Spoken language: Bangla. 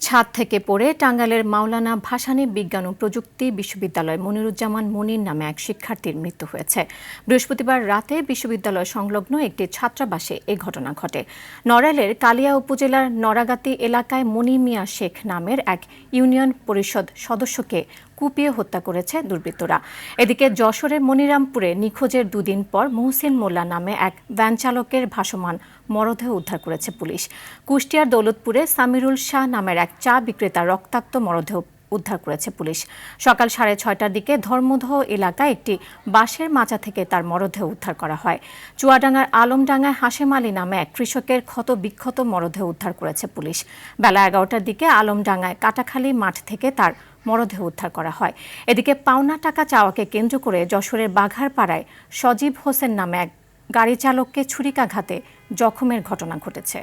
ছাদ থেকে পড়ে টাঙ্গাইলের মাওলানা ভাসানী বিজ্ঞান ও প্রযুক্তি বিশ্ববিদ্যালয় মনিরুজ্জামান মনির নামে এক শিক্ষার্থীর মৃত্যু হয়েছে। বৃহস্পতিবার রাতে বিশ্ববিদ্যালয় সংলগ্ন একটি ছাত্রাবাসে এ ঘটনা ঘটে। নড়াইলের কালিয়া উপজেলার নড়াগাতি এলাকায় মনি মিয়া শেখ নামের এক ইউনিয়ন পরিষদ সদস্যকে কুপিয়ে হত্যা করেছে দুর্বৃত্তরা। এদিকে যশোরের মনিরামপুরে নিখোঁজের দুদিন পর মহসিন মোল্লা নামে এক ভ্যান চালকের ভাসমান মরদেহ উদ্ধার করেছে পুলিশ। কুষ্টিয়ার দৌলতপুরে সামিরুল শাহ নামের এক চা বিক্রেতার রক্তাক্ত মরদেহ উদ্ধার করেছে পুলিশ। সকাল 6:30টার দিকে ধর্মদহ এলাকায় একটি বাঁশের মাচা থেকে তার মরদেহ উদ্ধার করা হয়। চুয়াডাঙ্গার আলমডাঙ্গায় হাশেম আলী নামে এক কৃষকের ক্ষত বিক্ষত মরদেহ উদ্ধার করেছে পুলিশ। বেলা 11টার দিকে আলমডাঙ্গায় কাটাখালী মাঠ থেকে তার মরদেহ উদ্ধার করা হয়। এদিকে পাওনা টাকা চাওয়াকে কেন্দ্র করে যশোরের বাঘারপাড়ায় সজীব হোসেন নামে এক গাড়ি চালককে ছুরিকাঘাতে জখমের ঘটনা ঘটেছে।